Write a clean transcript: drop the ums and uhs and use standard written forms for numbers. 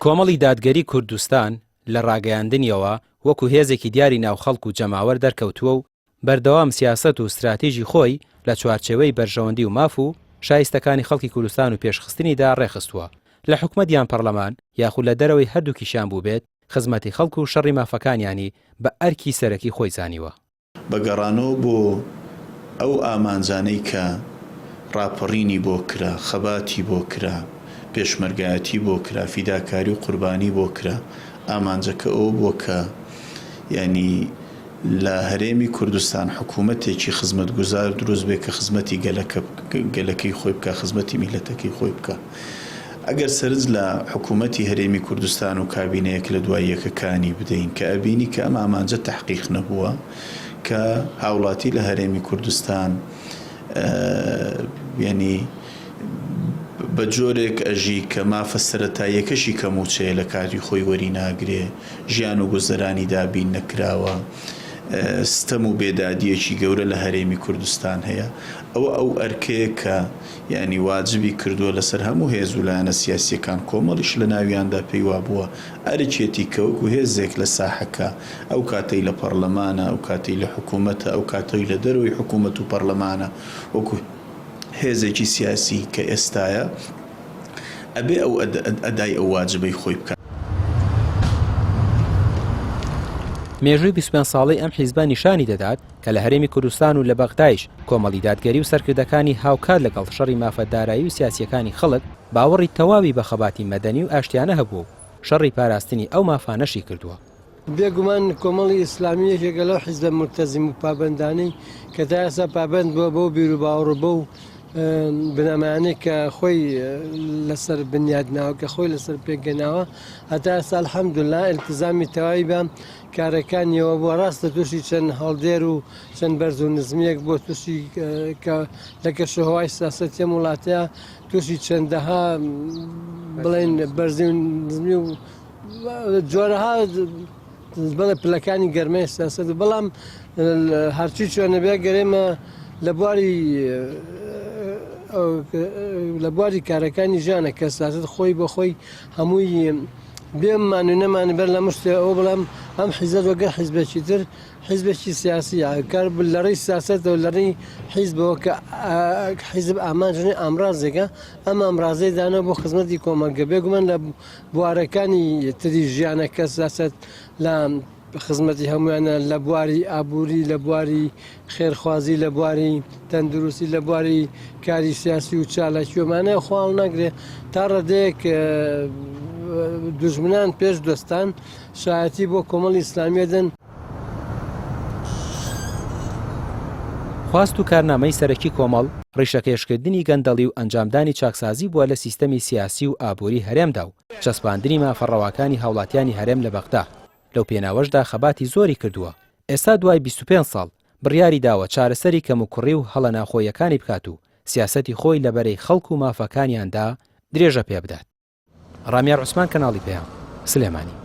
کۆمەڵی دادگەری کوردستان لە ڕاگەیاندنیەوە وەکو هێزێکی دیاری ناو خەڵک و جەماوەر دەرکەوتووە و بەردەوام سیاسەت و استراتیژی خۆی لە چوارچێوەی بەرژەوەندی و ماف و شایستەکانی خەڵکی کوردستان و پێشخستنیدا ڕێخستووە لە حکومەت یان پەرلەمان یاخود لە دەرەوەی هەردووکیشیان بوو بێت خزمەتی خەڵک و شەڕی مافەکانیانی بە ئەرکی سەرەکی خۆی زانیوە. بەگەڕانەوە بۆ ئەو ئامانجانەی کە ڕاپەڕینی بۆ کرا، خەباتی بۆ کرا، پێشمەرگایەتی بۆ کرا، فیداکاری و قوربانی بۆ کرا، ئامانجەکە ئەو بۆ کە ینی لە هەرێمی کوردستان حکوومەتێکی خزمەتگوزار دروست بێ کە خزمەتی گەلەکەی خۆی بکە، خزمەتی میلەتەکەی خۆی بکە. ئەگەر سەرنج لە حکوومەتی هەرێمی کوردستان و کابینەیەک لە دوای یەکەکانی بدەین کە ئەبینی کە ئەم ئامانجە تەحقیق نەبووە کە هاوڵاتی لە هەرێمی کوردستان ینی بە جۆرێک ئەژی کە مافە سەرەتاییەکەشی کەموچەیە لە کاتی خۆی وەری ناگرێ، ژیان و گوزەرانی دابین نەکراوە، ستەم و بێدادیەکی گەورە لە هەرێمی کوردستان هەیە. ئەو ئەرکەیە کە ینی واجبی کردووە لەسەر هەموو هێز و لایەنە سیاسیەکان کۆمەڵیش لە ناویاندا پێی وابووە ئەرکێتی کەوەکو هێزێک لە ساحەکە، ئەو کاتەی لە پەرلەمانە، ئەو کاتەی لە حکوومەتە، ئەو کاتەی لە دەرەوەی حکوومەت و پەرلەمانە، وەکو هێزێکی سیاسی کە ئێستایە ئەبێ ئەو ئەدای ئەو واجبەی خۆی بکە. مێژووی 25 ساڵەی ئەم حیزبە نیشانی دەدات کە لە هەرێمی کوردستان و لە بەغدایش کۆمەڵی دادگەری و سەرکردەکانی هاوکات لەگەڵ شەڕی مافەتدارایی و سیاسیەکانی خەڵک باوەڕی تەواوی بە خەباتی مەدەنی و ئاشتیانە هەبوو شەڕی پاراستنی ئەو مافانەشی کردووە. بێگومان کۆمەڵی ئیسلامی یەکێکە لەو حیزبە مرتەزیم و پابەندانەی کە تا ئێستا پابەند بووە بۆ بیر و باوەڕ بە و بنەمایانەی کە خۆی لەسەر بنیادناوە کە خۆی لەسەر پێگەناوە هەتا ئێستا الحەمدولیلا ئیلتیزامی تەواوی بە کارەکانیەوە بۆ ڕاستە تووشی چەند هەڵدێر و چەند بەرز و نزمیەک بۆ تووشی کە لە کەشەهەوای سیاسەتی وڵاتەیە تووشی چەندەها بڵێن بەرزی و نزمی و جۆرەها بڵێ پلەکانی گەرمەی سیاسەت و بەڵام هەرچی چۆنە بێ گەرێمە لە بواری کارەکانی ژیانە کە سیاست خۆی بە خۆی هەمووی بێمان و نەمانە بەر لە مشتێ ئەو بەڵام ئەم حیزب وەگەر حیزبێکی تر حیزبێکی سیاسی کار لە ڕێی سیاسەتەوە لە ڕێی حیزبەوە کە حیزب ئامانجنی ئامرازێکە ئەم ئامرازەی دانەوە بۆ خزمەتی کۆمەلگە بێگومان لە بوارەکانی تری ژیانە کە سیاست لە خزمەتی هەمویانە لە بواری ئابووری، لە بواری خێرخوازی، لە بواری تەندروستی، لە بواری کاری سیاسی و چالاکیۆمانەیە خواڵ ناگرێ تا ڕێدەیەک دوژمنان پێش دۆستان شایەتی بۆ کۆمەڵی ئیسلامیە دەن. خواست و کارنامەی سەرەکی کۆمەڵ ڕیشەکێشکردنی گەندەڵی و ئەنجامدانی چاکسازی بووە لە سیستەمی سیاسی و ئابووری هەرێمدا و چەسپاندنی مافەڕەواکانی هاوڵاتیانی هەرێم لە بەغدا. لەو پێناوەشدا خەباتی زۆری کردووە. ئێستا دوای 25 ساڵ بڕیاری داوە چارەسەری کەم و کوڕی و هەڵە ناخۆیەکانی بکات و سیاسەتی خۆی لەبەرەی خەڵک و مافەکانیاندا درێژە پێ بدات. ڕامیار عوسمان، کەناڵی پێیان، سلێمانی.